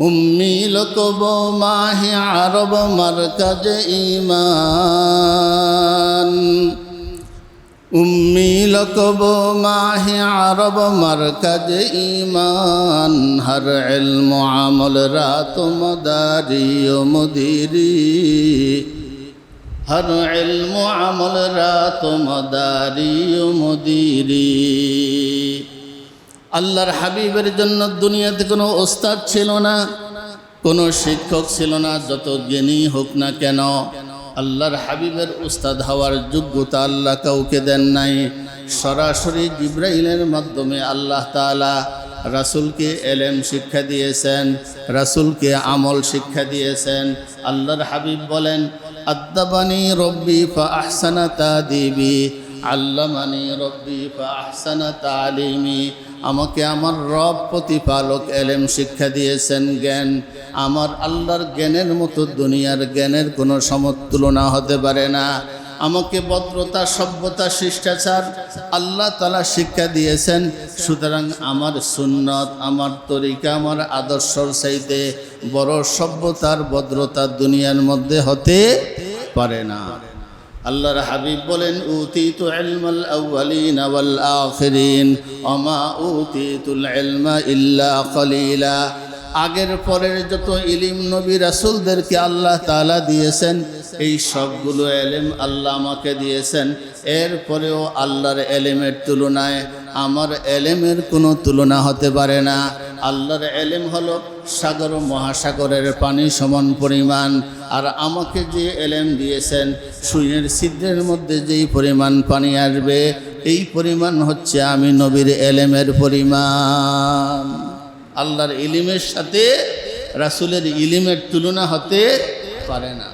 উম্মি লকব মাহি আরব মারকাজ ঈমান, উম্মি লকব মাহি আরব মারকাজ ঈমান, হর ইলম আমল রাত মদারি ও মুদিরি, হর ইলম আমল রাত মদারি ও মুদিরি। আল্লাহর হাবিবের জন্য দুনিয়াতে কোনো ওস্তাদ ছিল না, কোনো শিক্ষক ছিল না, যত জ্ঞানী হোক না কেন আল্লাহর হাবিবের উস্তাদ হওয়ার যোগ্যতা আল্লাহ কাউকে দেন নাই। সরাসরি জিবরাইলের মাধ্যমে আল্লাহ তাআলা রাসূলকে এলেম শিক্ষা দিয়েছেন, রাসূলকে আমল শিক্ষা দিয়েছেন। আল্লাহর হাবিব বলেন, আদ্দাবানি রব্বি ফা আহসানা তাদিবি, আল্লামানি রব্বি ফা আহসানা তালিমি। আমাকে আমার রব প্রতিপালক এলেম শিক্ষা দিয়েছেন, জ্ঞান। আমার আল্লাহর জ্ঞানের মতো দুনিয়ার জ্ঞানের কোনো সমতুলনা হতে পারে না। আমাকে ভদ্রতা, সভ্যতা, শিষ্টাচার আল্লাহ তাআলা শিক্ষা দিয়েছেন। সুতরাং আমার সুন্নত, আমার তরিকা, আমার আদর্শর চাইতে বড় সভ্যতার, ভদ্রতার দুনিয়ার মধ্যে হতে পারে না। আল্লাহর হাবিব বলেন, উতিতু ইলমাল আউয়ালিন ওয়াল আখিরিন ওয়া মা উতিতুল ইলমা ইল্লা কলিলা। আগের পরের যত ইলিম নবী রাসূলদেরকে আল্লাহ তাআলা দিয়েছেন, এই সবগুলো এলেম আল্লাহ আমাকে দিয়েছেন। এরপরেও আল্লাহর এলেমের তুলনায় আমার এলেমের কোনো তুলনা হতে পারে না। আল্লাহর এলেম হলো সাগর মহাসাগরের পানি সমান পরিমাণ, আর আমাকে যে এলেম দিয়েছেন সুইয়ের ছিদ্রের মধ্যে যেই পরিমাণ পানি আসবে এই পরিমাণ হচ্ছে আমি নবীর এলেমের পরিমাণ। আল্লাহর ইলিমের সাথে রাসূলের ইলিমের তুলনা হতে পারে না।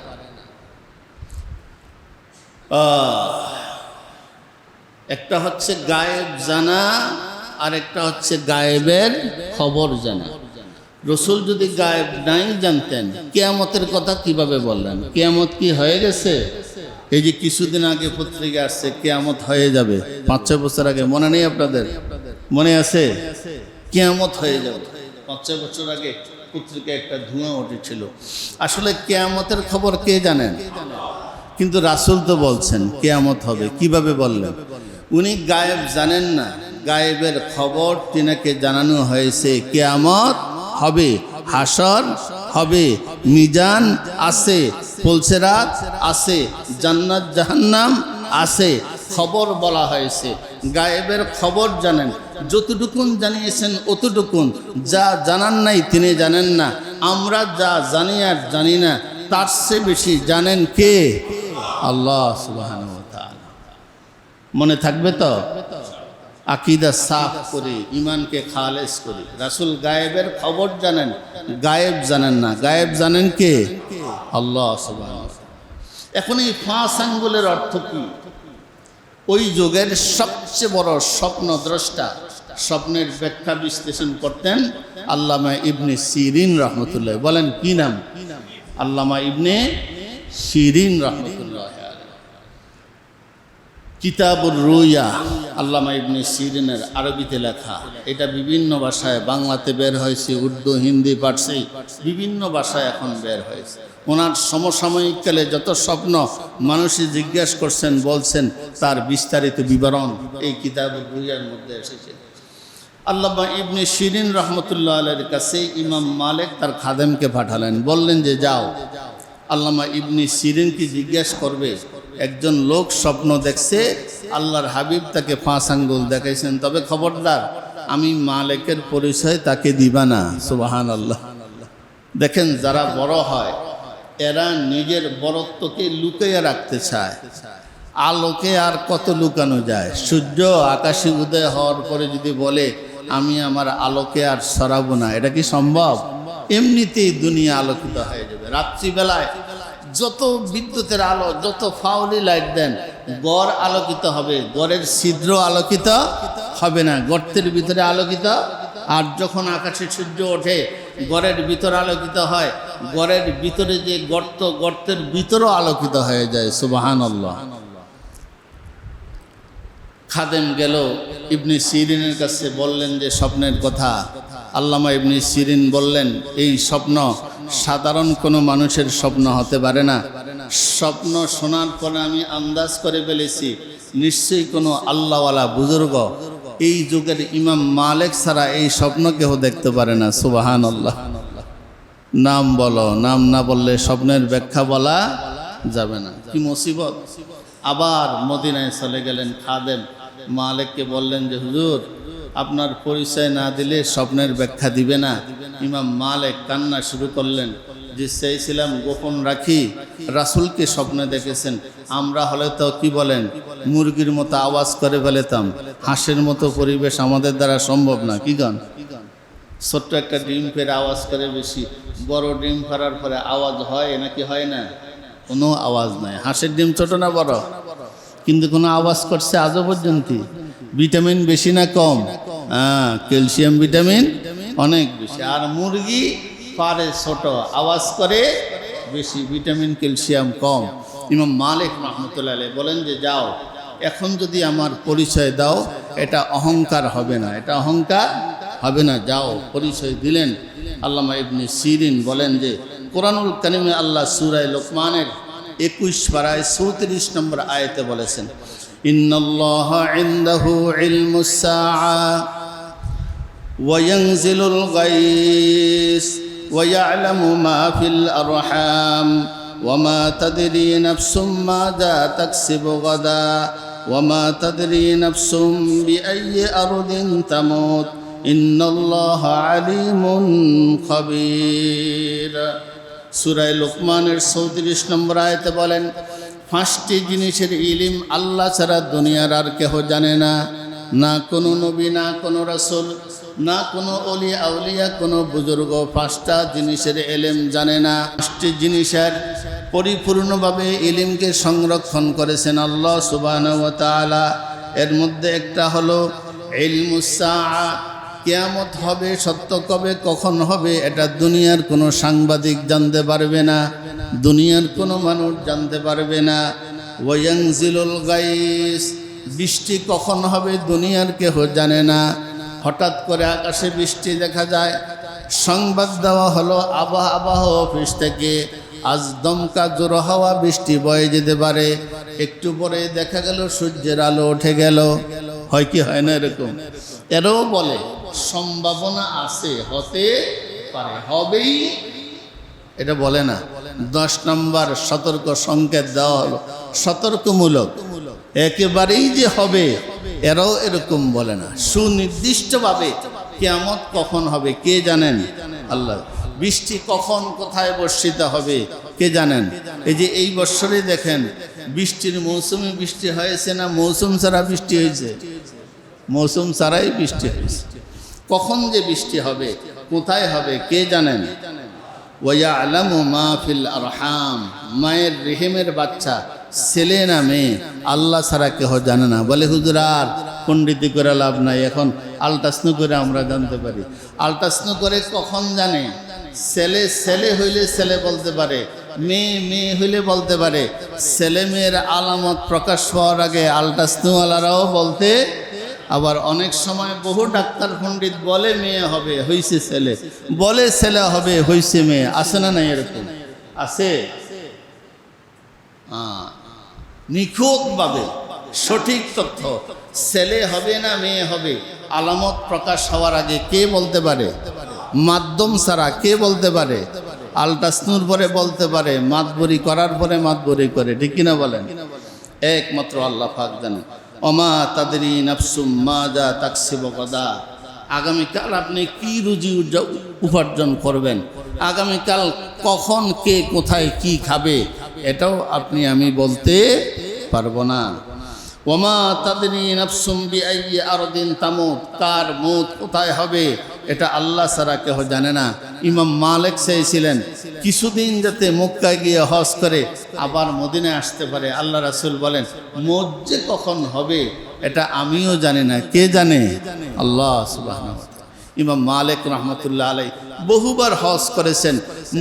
একটা হচ্ছে গায়েব জানা, আর একটা হচ্ছে গায়েবের খবর জানা। রসুল যদি গায়েব নাই জানতেন, কিয়ামতের কথা কিভাবে বললেন? কিয়ামত কি হয়ে গেছে? এই যে কিছুদিন আগে পত্রিকা আসছে কিয়ামত হয়ে যাবে, 5-6 বছর আগে, মনে নেই আপনাদের? মনে আছে? কিয়ামত হয়ে যাবে। 5-6 বছর আগে পত্রিকায় একটা ধোঁয়া উঠেছিল। আসলে কিয়ামতের খবর কে জানেন? কিন্তু রাসূল তো বলছেন কিয়ামত হবে। কিভাবে বললেন? উনি গায়েব জানেন না, গায়েবের খবর তিনাকে জানানো হয়েছে। কিয়ামত হবে, হাসর হবে, মিজান আছে, পুলসিরাত আছে, জান্নাত জাহান্নাম আছে, খবর বলা হয়েছে। গায়েবের খবর জানেন, যতটুকুন জানিয়েছেন অতটুকুন, যা জানান নাই তিনি জানেন না। আমরা যা জানি আর জানি না তার চেয়ে বেশি জানেন কে? আল্লাহ সুবহানাহু ওয়া তাআলা। মনে থাকবে তো? আকীদা সাফ করে, ইমানকে খালেস করে। রাসূল গায়েবের খবর জানেন, গায়েব জানেন না। গায়েব জানেন কে? আল্লাহ সুবহানাহু ওয়া তাআলা। এখন এই 5 আঙ্গুলের অর্থ কি? ওই যুগের সবচেয়ে বড় স্বপ্নদ্রষ্টা, স্বপ্নের ব্যাখ্যা বিশ্লেষণ করতেন আল্লামা ইবনে সিরিন রাহমাতুল্লাহ। বলেন কি নাম? আল্লামা ইবনে সিরিন রাহমাতুল্লাহ। কিতাবুর রুয়া আল্লামা ইবনে সিরিনের আরবিতে লেখা। এটা বিভিন্ন ভাষায়, বাংলাতে বের হয়েছে, উর্দু, হিন্দি, পার্সি, বিভিন্ন ভাষায় এখন বের হয়েছে। ওনার সমসাময়িককালে যত স্বপ্ন মানুষে জিজ্ঞেস করছেন, বলছেন, তার বিস্তারিত বিবরণ এই কিতাবুর রুয়ার মধ্যে এসেছে। আল্লামা ইবনে সিরিন রহমতুল্লাহ আলাইহির কাছে ইমাম মালিক তার খাদেমকে পাঠালেন, বললেন যে যাও আল্লামা ইবনে সিরিনকে জিজ্ঞেস করবে, একজন লোক স্বপ্ন দেখছে, আল্লাহর হাবিব তাকে 5 আঙ্গুল দেখাইছেন, তবে খবরদার আমি মালিকের পরিচয় তাকে দিবা না। সুবহানাল্লাহ। দেখেন, যারা বড় হয় এরা নিজের বড়ত্বকে লুকিয়ে রাখতে চায়। আলোকে আর কত লুকানো যায়? সূর্য আকাশে উদয় হওয়ার পরে যদি বলে আমি আমার আলোকে আর সরাবো না, এটা কি সম্ভব? এমনিতেই দুনিয়া আলোকিত হয়ে যাবে। রাত্রিবেলায় যত বিদ্যুতের আলো, যত ফাউলি লাইট দেন, গড় আলোকিত হবে, গড়ের ছিদ্র আলোকিত হবে না, গর্তের ভিতরে আলোকিত। আর যখন আকাশে সূর্য ওঠে গড়ের ভিতর আলোকিত হয়, গড়ের ভিতরে যে গর্ত, গর্তের ভিতরও আলোকিত হয়ে যায়। সুবহানাল্লাহ। খাদেম গেল ইবনে সিরিনের কাছে, বললেন যে স্বপ্নের কথা। আল্লামা ইবনে সিরিন বললেন, এই স্বপ্ন সাধারণ কোনো মানুষের স্বপ্ন হতে পারে না। স্বপ্ন শোনার পরে আমি আন্দাজ করে ফেলেছি নিশ্চয়ই কোনো আল্লাহওয়ালা বুজুর্গ, এই যুগের ইমাম মালিক ছাড়া এই স্বপ্ন কেউ দেখতে পারে না। সুবহানাল্লাহ। নাম বলো, নাম না বললে স্বপ্নের ব্যাখ্যা বলা যাবে না। কি মুসিবত। আবার মদিনায় চলে গেলেন খাদেম, মালিককে বললেন যে হুজুর, আপনার পরিচয় না দিলে স্বপ্নের ব্যাখ্যা দিবে না। ইমাম মালিক কান্না শুরু করলেন যে চেয়েছিলাম গোপন রাখি, রাসূলকে স্বপ্নে দেখেছেন। আমরা হলে তো কি বলেন, মুরগির মতো আওয়াজ করে ফেলেতাম, হাঁসের মতো পরিবেশ আমাদের দ্বারা সম্ভব না। কি গান, ছোট্ট একটা ডিম ফের আওয়াজ করে বেশি, বড় ডিম ফারার পরে আওয়াজ হয় নাকি হয় না? কোনো আওয়াজ নাই। হাঁসের ডিম ছোট না বড়, কিন্তু কোনো আওয়াজ করছে আজও পর্যন্ত। ভিটামিন বেশি না কম? হ্যাঁ, ক্যালসিয়াম ভিটামিন অনেক বেশি। আর মুরগি পারে ছোট, আওয়াজ করে বেশি, ভিটামিন ক্যালসিয়াম কম। ইমাম মালিক রহমতুল্লাহ আলাইহি বলেন যে যাও, এখন যদি আমার পরিচয় দাও, এটা অহংকার হবে না, এটা অহংকার হবে না, যাও। পরিচয় দিলেন। আল্লামা ইবনে সিরিন বলেন যে কোরআনুল কারিমে আল্লাহ সূরা লোকমানের 21 পারায় 34 নম্বর আয়াতে বলেছেন, ইন্নাল্লাহা ইনদাহু ইলমুস সাআ ওয়া ইয়ানজিলুল গায়স ওয়া ইয়ালামু মা ফিল আরহাম ওয়া মা তাদরি নাফসুম মাযা তাকসিবু গাদা ওয়া মা তাদরি নাফসুম বিআইয়ি আরদিন তামুত ইন্নাল্লাহা আলিমুন খাবীর। সূরা লোকমানের 34 নম্বর আয়াতে বলেন, 5টি জিনিসের ইলম আল্লাহ ছাড়া দুনিয়ার আর কেহ জানে না, না কোনো নবী, না কোনো রাসূল, না কোনো অলি আউলিয়া, কোনো বুজুর্গ 5টা জিনিসের ইলম জানে না। 5টি জিনিসের পরিপূর্ণভাবে ইলমকে সংরক্ষণ করেছেন আল্লাহ সুবহানাহু ওয়া তাআলা। এর মধ্যে একটা হলো ইলমুস সাআ, কিয়ামত হবে, সত্য কবে কখন হবে এটা দুনিয়ার কোনো সাংবাদিক জানতে পারবে না, দুনিয়ার কোনো মানুষ জানতে পারবে না। ওয়া ইয়ানজিলুল গায়স, বৃষ্টি কখন হবে দুনিয়ার কেহ জানে না। হঠাৎ করে আকাশে বৃষ্টি দেখা যায়, সংবাদ দেওয়া হলো আবহাওয়া অফিস থেকে, আজ দমকা জোর হাওয়া, বৃষ্টি বয়ে যেতে পারে। একটু পরে দেখা গেল সূর্যের আলো উঠে গেল। হয় কি হয় না এরকম? এরও বলে সম্ভাবনা আছে, হতে পারে, হবেই, এটা বলে না। 10 নম্বর সতর্ক সংকেত দেওয়া হলো, সতর্কমূলক। একেবারেই যে হবে এরাও এরকম বলে না। সুনির্দিষ্টভাবে কিয়ামত কখন হবে কে জানেন? আল্লাহ। বৃষ্টি কখন কোথায় বর্ষিত হবে কে জানেন? এই যে এই বৎসরে দেখেন বৃষ্টির মৌসুমে বৃষ্টি হয়েছে না মৌসুম ছাড়া বৃষ্টি হয়েছে? মৌসুম ছাড়াই বৃষ্টি হয়েছে। কখন যে বৃষ্টি হবে, কোথায় হবে কে জানেন? ওয়া ইয়ালামু মা ফিল আরহাম, মায়ের রেহেমের বাচ্চা ছেলে না মেয়ে আল্লাহ ছাড়া কেহ জানে না। বলে হুজুর আর পণ্ডিতি করে লাভ নাই, এখন আলট্রাসাউন্ড করে আমরা জানতে পারি। আলট্রাসাউন্ড করে কখন জানে? ছেলে ছেলে হইলে ছেলে বলতে পারে, মেয়ে মেয়ে হইলে বলতে পারে। ছেলে মেয়ের আলামত প্রকাশ হওয়ার আগে আলট্রাসাউন্ডওয়ালারাও বলতে। আবার অনেক সময় বহু ডাক্তার পণ্ডিত বলে মেয়ে হবে, হইছে ছেলে, বলে ছেলে হবে, হইছে মেয়ে। আছে না নাই? এরকম আছে। নিখুঁতভাবে সঠিক তথ্য, ছেলে হবে না মেয়ে হবে আলামত প্রকাশ হওয়ার আগে কে বলতে পারে? মাধ্যম ছাড়া কে বলতে পারে? আলট্রাসাউন্ড পরে বলতে পারে, মাতবরি করার পরে মাতবরি করে, ঠিক কিনা বলেন? একমাত্র আল্লাহ পাক জানেন। ওমা তাদরি নাফসুম মাযা তাকসিবু গাদা, আগামীকাল আপনি কি রুজি উপার্জন করবেন, আগামীকাল কখন কে কোথায় কি খাবে, এটাও আপনি আমি বলতে পারবো না। ওমা তাদরি নাফসুম বিআইয়ি আরদিন তামুত, কার মউত কোথায় হবে এটা আল্লাহ ছাড়া কেউ জানে না। ইমাম মালিক চেয়েছিলেন কিছুদিন যাতে মক্কায় গিয়ে হজ করে আবার মদিনায় আসতে পারে। আল্লাহ রাসূল বলেন মউত যে কখন হবে এটা আমিও জানি না, কে জানে? আল্লাহ সুবহানাহু ওয়া তাআলা। ইমাম মালিক রহমতুল্লাহ আলাইহি বহুবার হজ করেছেন,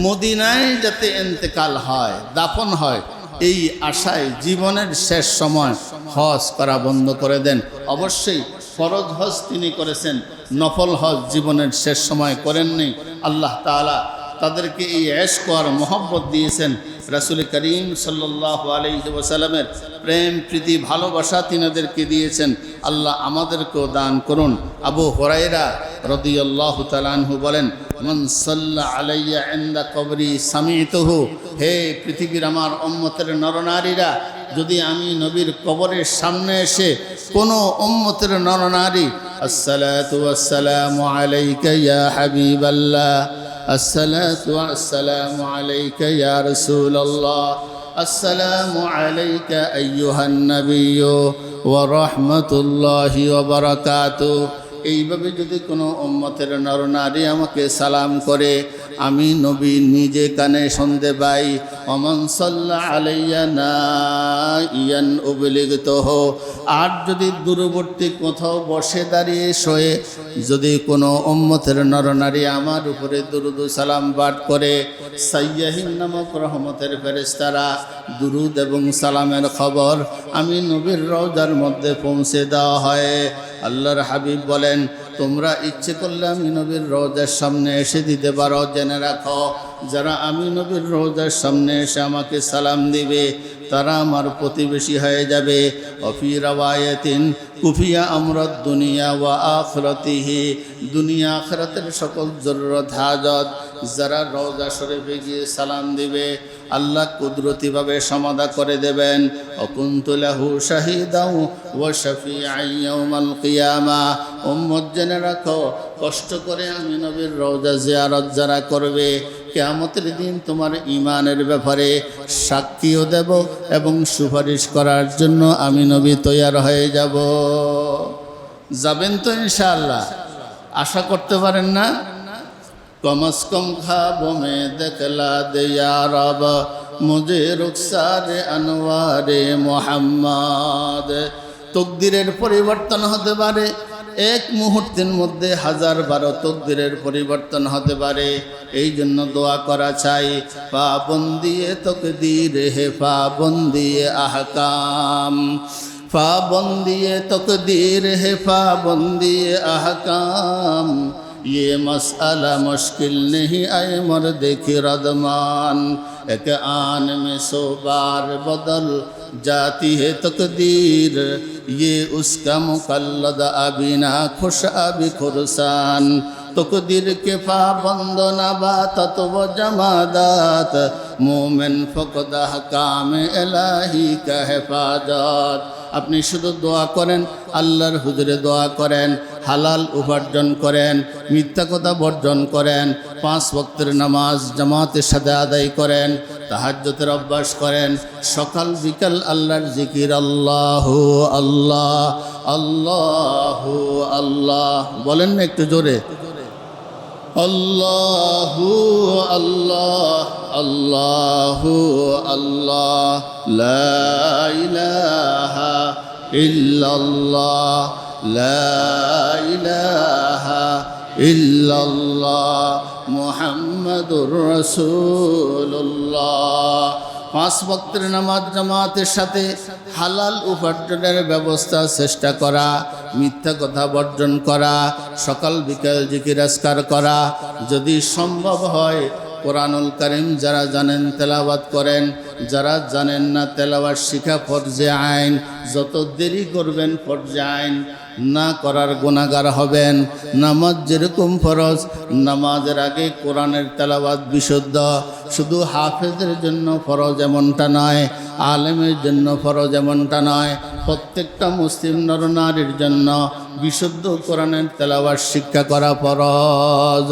মদিনায় যাতে ইন্তেকাল হয়, দাফন হয়, এই আশায় জীবনের শেষ সময় হজ করা বন্ধ করে দেন। অবশ্যই ফরজ হজ তিনি করেছেন, নফল হজ জীবনের শেষ সময় করেননি। আল্লাহ তাআলা তাদেরকে এই ইশক আর মহব্বত দিয়েছেন। রাসূল করিম সাল্লাল্লাহু আলাইহি ওয়াসাল্লামের প্রেম প্রীতি ভালোবাসা তিনাদেরকে দিয়েছেন। আল্লাহ আমাদেরকেও দান করুন। আবু হুরায়রা রাদিয়াল্লাহু তাআলা আনহু বলেন, মান সাল্লা আলাইয়া ইনদা কবরি সামিতুহু, হে পৃথিবীর আমার উম্মতের নরনারীরা, যদি আমি নবীর কবরের সামনে এসে কোনো উম্মতের নরনারী আসসালাতু ওয়াসসালামু আলাইকা ইয়া হাবিবাল্লাহ, আসসালাতু ওয়াসসালামু আলাইকা ইয়া রাসূলুল্লাহ, আসসালামু আলাইকা আইয়ুহান নাবিয়্যু ওয়া রাহমাতুল্লাহি ওয়া বারাকাতুহু, এইভাবে যদি কোনো উম্মতের নরনারী আমাকে সালাম করে, আমি নবী নিজে কানে শুনতে পাই। ওমান সাল্লা আলাইয়া নাইয়ান উবলিগতুহু, আর যদি দূরবর্তী কোথাও বসে দাঁড়িয়ে শোয়ে যদি কোনো উম্মতের নরনারী আমার উপরে দুরুদ ও সালাম পাঠ করে, সাইয়্যাহিন নামক রহমতের ফেরেশতারা দুরুদ এবং সালামের খবর আমি নবীর রওজার মধ্যে পৌঁছে দেওয়া হয়। আল্লাহর হাবিব বলেন, তোমরা ইচ্ছে করলে আমি নবীর রওজার সামনে এসে দিতে পারো। জেনে রাখো, যারা আমি নবীর রওজার সামনে এসে আমাকে সালাম দিবে তারা আমার প্রতিবেশী হয়ে যাবে। অফি রাওয়ায়াতিন কুফিয়া আমরাদ দুনিয়া ওয়া আখিরাতিহি, দুনিয়া আখিরাতের সকল জরুরত হাজত যারা রওজা শরীফে গিয়ে সালাম দিবে আল্লাহ কুদরতিভাবে সমাধা করে দেবেন। অকুনতু লাহু শাহিদাও ওয়া শাফিআন ইয়াউমাল কিয়ামা, উম্মত জেনে রাখো, কষ্ট করে আমি নবীর রওজা জিয়ারত যারা করবে কিয়ামতের দিন তোমার ঈমানের ব্যাপারে সাক্ষীও দেব এবং সুপারিশ করার জন্য আমি নবী তৈয়ার হয়ে যাব। যাবেন তো ইনশাআল্লাহ? আশা করতে পারেন না? कम अज कम ख्वाबों में दिखला दे या रब मुझे रुखसार अनवारे मोहम्मद। तकदीरेर परिवर्तन होते पारे, एक मुहूर्तेर मध्य हजार बारो तकदीरेर परिवर्तन होते पारे। এই জন্য দোয়া করা চাই, পাবন্দিয়ে তকদীর হে পাবন্দিয়ে আহকাম, पाबंदिए तकदीर है पाबंदिए अहकाम, ये मसला मुश्किल नहीं आए मर्द की रदमान, एक आन में सौ बार बदल जाती है तकदीर, ये उसका मुकल्लद अबिना खुश अभी खुरसान। तकदीर के पाबंद नबातात व जमादात, मोमिन फकद हकाम इलाही का हिफाजत। আপনি শুধু দোয়া করেন, আল্লাহর হুজুরে দোয়া করেন, হালাল উপার্জন করেন, মিথ্যা কথা বর্জন করেন, 5 ওয়াক্তের নামাজ জামাতের সাথে আদায় করেন, তাহাজ্জুদের অভ্যাস করেন, সকাল বিকাল আল্লাহর জিকির, আল্লাহু আল্লাহ আল্লাহু আল্লাহ বলেন না একটু জোরে, আল্লাহু আল্লাহ আল্লাহু আল্লাহ, লা ইলাহা ইল্লাল্লাহ লা ইলাহা ইল্লাল্লাহ মুহাম্মাদুর রাসূলুল্লাহ। 5 ওয়াক্তের নামাজ জামাতের সাথে হালাল উপার্জনের ব্যবস্থা চেষ্টা করা, মিথ্যা কথা বর্জন করা, সকাল বিকাল জিকির আজকার করা, যদি সম্ভব হয় কোরআনুল কারীম যারা জানেন তেলাওয়াত করেন, যারা জানেন না তেলাওয়াত শিখা ফরজে আইন, যত দেরি করবেন ফরজে আইন, না করার গুনাহগার হবেন। নামাজ যেরকম ফরজ, নামাজের আগে কোরআনের তেলাওয়াত বিশুদ্ধ, শুধু হাফেজের জন্য ফরজ এমনটা নয়, আলেমের জন্য ফরজ এমনটা নয়, প্রত্যেকটা মুসলিম নরনারীর জন্য বিশুদ্ধ কোরআনের তেলাওয়াত শিক্ষা করা ফরজ।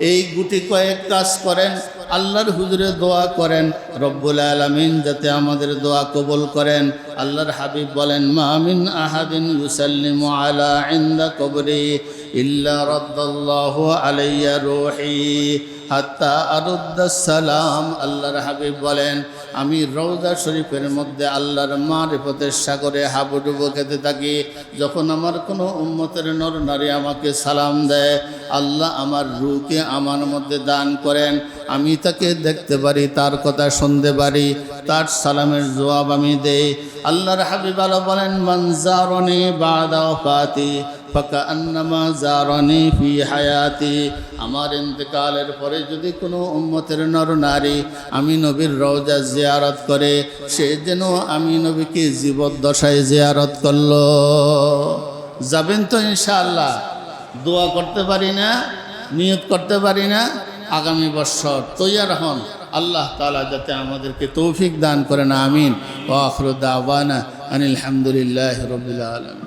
এই গুটি কয়েক কাজ করেন, আল্লাহর হুজুরে দোয়া করেন, রব্বুল আলামিন যাতে আমাদের দোয়া কবুল করেন। আল্লাহর হাবিব বলেন, মা মিন আহাদিন ইউসাল্লিমু আলা ইনদা কবরি ইল্লা রাদ্দাল্লাহু আলাইয়া রূহি। হাত্তা আরুদ্দাস সালাম। আল্লাহর হাবিব বলেন, আমি রওজা শরীফের মধ্যে আল্লাহর মারিফতের সাগরে হাবুডুবু খেতে থাকি। যখন আমার কোনো উম্মতের নর নারী আমাকে সালাম দেয়, আল্লাহ আমার রূহকে আমার মধ্যে দান করেন। আমি তাকে দেখতে পারি, তার কথা শুনতে পারি, তার সালামের জবাব আমি দেই। আল্লাহর হাবিব আল্লাহ বলেন, মান জারানি বাদা ওয়াফাতি ফাকান্নামা জারানি ফি হায়াতি। আমার ইন্তেকালের পরে যদি কোনো উম্মতের নর নারী আমি নবীর রওজা জিয়ারত করে, সে যেন আমি নবীকে জীবদ্দশায় জিয়ারত করল। যাবেন তো ইনশাআল্লাহ? দোয়া করতে পারি না, নিয়ত করতে পারি না? আগামী বছর তৈয়ার হন, আল্লাহ তাআলা যাতে আমাদেরকে তৌফিক দান করেন। আমিন। ওয়া আখিরু দাওয়ানা আনিল হামদুলিল্লাহি রাব্বিল আলামিন।